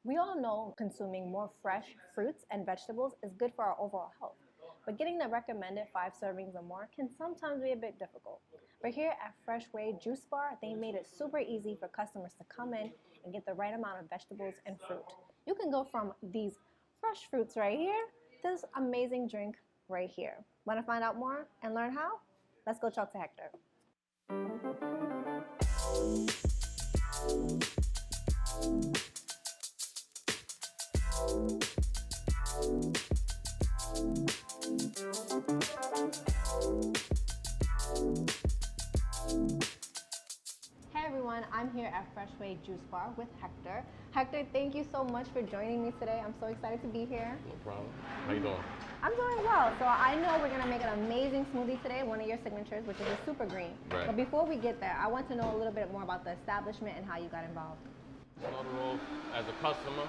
We all know consuming more fresh fruits and vegetables is good for our overall health, but getting the recommended 5 servings or more can sometimes be a bit difficult. But here at Fresh Wey Juice Bar, they made it super easy for customers to come in and get the right amount of vegetables and fruit. You can go from these fresh fruits right here to this amazing drink right here. Want to find out more and learn how? Let's go talk to Hector. Hey everyone, I'm here at Fresh Wey Juice Bar with Hector. Hector, thank you so much for joining me today. I'm so excited to be here. No problem. How you doing? I'm doing well. So I know we're gonna make an amazing smoothie today, one of your signatures, which is a super green. Right. But before we get there, I want to know a little bit more about the establishment and how you got involved. Started off as a customer,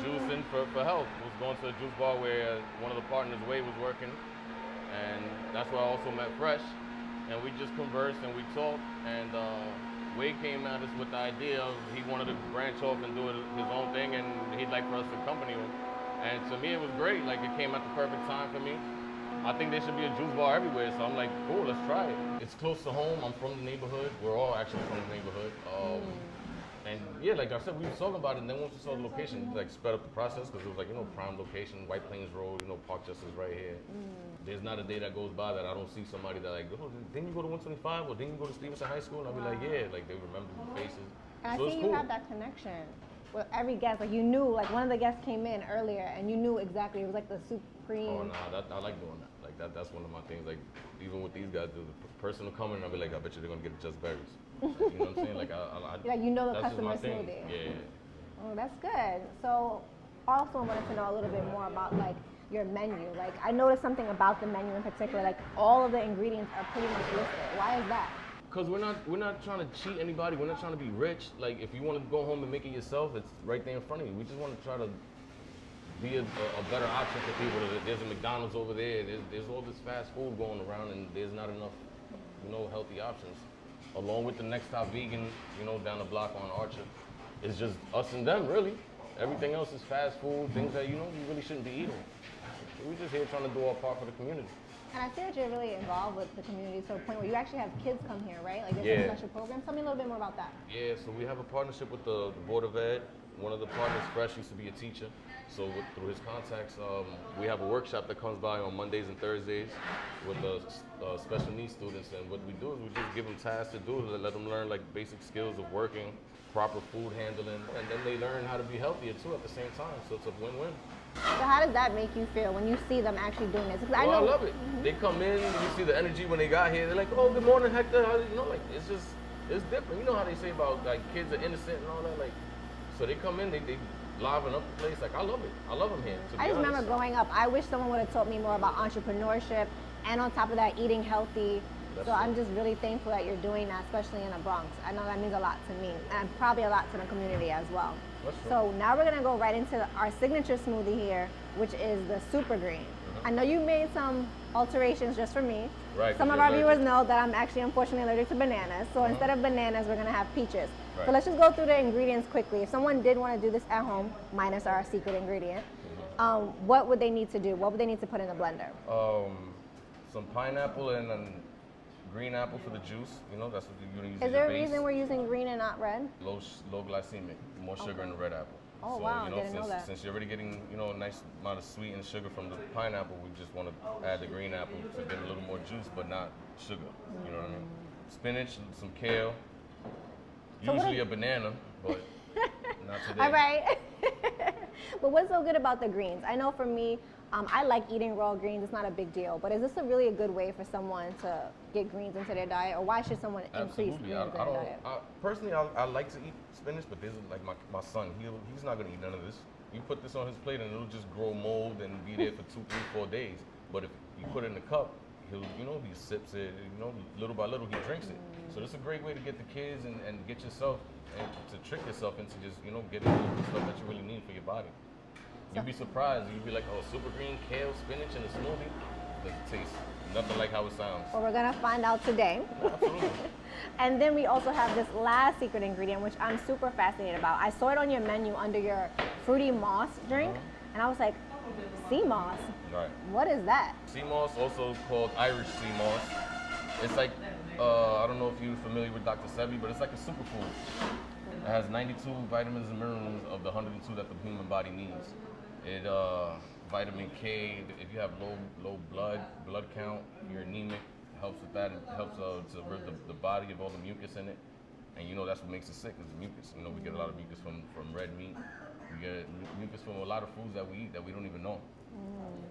juicing for health. Was going to a juice bar where one of the partners, Way, was working, and that's where I also met Fresh. And we just conversed and we talked, and Way came at us with the idea of he wanted to branch off and do his own thing, and he'd like for us to accompany him. And to me, it was great. Like, it came at the perfect time for me. I think there should be a juice bar everywhere, so I'm like, cool, let's try it. It's close to home. I'm from the neighborhood. We're all actually from the neighborhood. And yeah, like I said, we were talking about it, and then once we saw the location, like sped up the process because it was like, prime location, White Plains Road, Park Justice right here. There's not a day that goes by that I don't see somebody that like, oh, didn't you go to 125 or didn't you go to Stevenson High School? And I'll be like, yeah, like they remember the faces. And so I see it's you cool. have that connection with every guest. Like you knew, like one of the guests came in earlier and you knew exactly, it was like the supreme. Oh no, I like doing that. Like that's one of my things. Like even with these guys, the person will come in and I'll be like, I bet you they're gonna get just berries. Like, you know what I'm saying? Like like you know the that's customer just my thing. smoothie. Yeah. Oh, that's good. So also I wanted to know a little bit more about like your menu. Like I noticed something about the menu in particular, like all of the ingredients are pretty much listed. Why is that? Because we're not trying to cheat anybody. We're not trying to be rich. Like if you want to go home and make it yourself, it's right there in front of you. We just want to try to be a better option for people. There's a McDonald's over there. There's all this fast food going around, and there's not enough, healthy options. Along with the Next Stop Vegan, down the block on Archer, it's just us and them really. Everything else is fast food, things that you really shouldn't be eating. So we're just here trying to do our part for the community. And I see that you're really involved with the community to a point where you actually have kids come here, right? Like there's Yeah. some special programs. Tell me a little bit more about that. Yeah, so we have a partnership with the Board of Ed. One of the partners, Fresh, used to be a teacher. So through his contacts, we have a workshop that comes by on Mondays and Thursdays with the special needs students. And what we do is we just give them tasks to do, to let them learn like basic skills of working, proper food handling, and then they learn how to be healthier too at the same time. So it's a win-win. So how does that make you feel when you see them actually doing this? Because I love it. They come in, you see the energy when they got here. They're like, oh, good morning, Hector. Like it's different. You know how they say about like kids are innocent and all that. Like, so they come in, they liven up the place. Like I love it. I love them here. I just remember growing up, I wish someone would have taught me more about entrepreneurship, and on top of that, eating healthy. So I'm just really thankful that you're doing that, especially in the Bronx. I know that means a lot to me, and probably a lot to the community as well. So now we're gonna go right into our signature smoothie here, which is the super green. I know you made some alterations just for me. Right. Some of our viewers know that I'm actually unfortunately allergic to bananas. So instead of bananas, we're gonna have peaches. Right. So let's just go through the ingredients quickly. If someone did want to do this at home, minus our secret ingredient, what would they need to do? What would they need to put in the blender? Some pineapple and green apple for the juice. That's what you're gonna use. Is there a reason we're using green and not red? Low glycemic, more sugar in the red apple. Oh so, wow, I didn't know that. Since you're already getting, a nice amount of sweet and sugar from the pineapple, we just want to add the green apple to get a little more juice, but not sugar. You know what I mean? Spinach, some kale, So usually a banana, but not today. All right. But what's so good about the greens? I know for me, I like eating raw greens. It's not a big deal. But is this a really a good way for someone to get greens into their diet, or why should someone increase greens in their diet? Personally, I like to eat spinach, but there's like my son. He's not gonna eat none of this. You put this on his plate and it'll just grow mold and be there for 2, 3, 4 days. But if you put it in a cup, he sips it. Little by little he drinks it. So this is a great way to get the kids and get yourself and to trick yourself into just getting the stuff that you really need for your body. You'd be surprised. You'd be like, oh, super green, kale, spinach in a smoothie. Doesn't taste nothing like how it sounds. Well, we're gonna find out today. Absolutely. And then we also have this last secret ingredient, which I'm super fascinated about. I saw it on your menu under your fruity moss drink, and I was like, sea moss? Right. What is that? Sea moss, also called Irish sea moss. It's like, I don't know if you're familiar with Dr. Sebi, but it's like a superfood. It has 92 vitamins and minerals of the 102 that the human body needs. It, vitamin K, if you have low blood count, you're anemic, it helps with that. It helps to rid the body of all the mucus in it. And you know that's what makes it sick, is the mucus. You know, we get a lot of mucus from red meat. We get mucus from a lot of foods that we eat that we don't even know.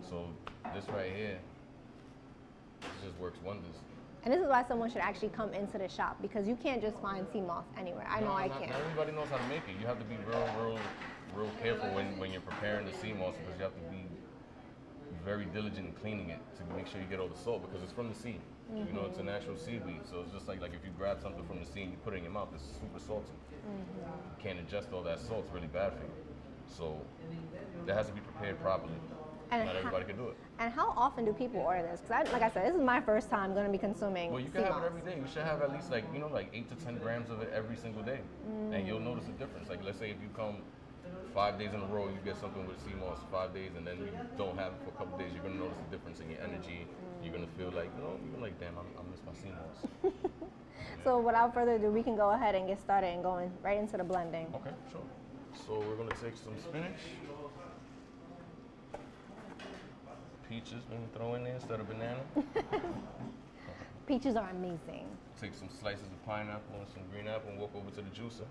So this right here, this just works wonders. And this is why someone should actually come into the shop, because you can't just find sea moss anywhere. I know I can't. Not everybody knows how to make it. You have to be real careful when you're preparing the sea moss, because you have to be very diligent in cleaning it to make sure you get all the salt, because it's from the sea. You know, it's a natural seaweed. So it's just like if you grab something from the sea and you put it in your mouth, it's super salty. You can't ingest all that salt. It's really bad for you. So that has to be prepared properly. And not everybody can do it. And how often do people order this? Because like I said, this is my first time going to be consuming. Well, you can have it every day. You should have at least like 8 to 10 grams of it every single day, and you'll notice a difference. Like let's say if you come 5 days in a row, you get something with sea moss 5 days, and then you don't have it for a couple days, you're gonna notice a difference in your energy. You're gonna feel like, you're like, damn, I miss my sea moss. So without further ado, we can go ahead and get started and going right into the blending. Okay, sure. So we're gonna take some spinach. Peaches, we can throw in there instead of banana. Peaches are amazing. Take some slices of pineapple and some green apple and walk over to the juicer.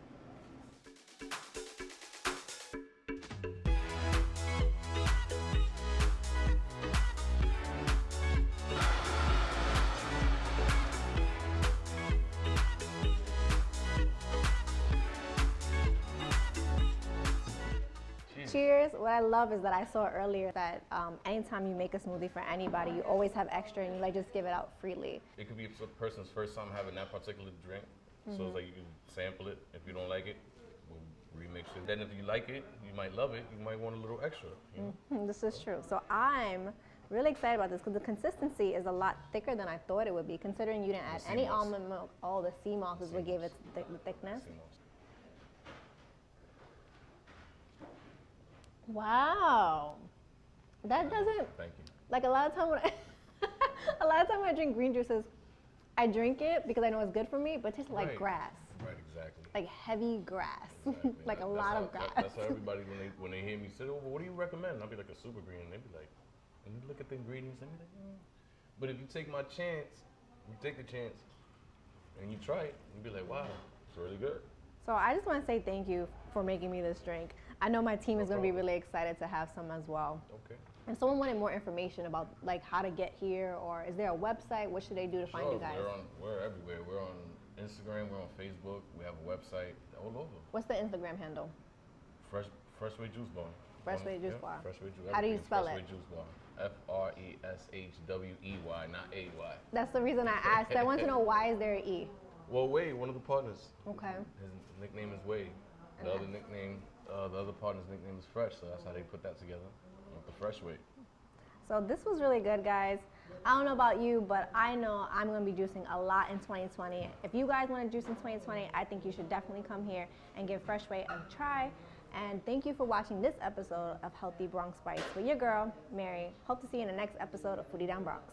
Cheers. What I love is that I saw earlier that anytime you make a smoothie for anybody, you always have extra and you just give it out freely. It could be a person's first time having that particular drink. So it's like you can sample it. If you don't like it, we'll remix it. Then if you like it, you might love it. You might want a little extra. You know? This is true. So I'm really excited about this because the consistency is a lot thicker than I thought it would be, considering you didn't add any almond milk. All the sea moss is what gave it the thickness. Wow, that doesn't. Thank you. Like a lot of time when I drink green juices, I drink it because I know it's good for me, but it tastes like grass. Right, exactly. Like heavy grass, Exactly. like a lot of grass. That's how everybody when they hear me say, "Oh, well, what do you recommend?" I'll be like a super green, and they be like, and you look at the ingredients, and be like, But if you take my chance, you take the chance, and you try it, you be like, wow, it's really good. So I just want to say thank you for making me this drink. I know my team is going to be really excited to have some as well. Okay. And someone wanted more information about like how to get here, or is there a website? What should they do to find you guys? We're everywhere. We're on Instagram. We're on Facebook. We have a website. All over. What's the Instagram handle? Fresh Wey Juice Bar. Fresh Wey Juice Bar. Fresh Wey Juice. How do you spell it? Fresh Wey Juice Bar. FRESHWEY, not AY. That's the reason I asked. I want to know, why is there an E? Well, Wey, one of the partners. Okay. His nickname is Wey. The other nickname, the other partner's nickname is Fresh, so that's how they put that together with the Fresh Wey. So this was really good, guys. I don't know about you, but I know I'm going to be juicing a lot in 2020. If you guys want to juice in 2020, I think you should definitely come here and give Fresh Wey a try. And thank you for watching this episode of Healthy Bronx Bites with your girl, Mary. Hope to see you in the next episode of Foodie Down Bronx.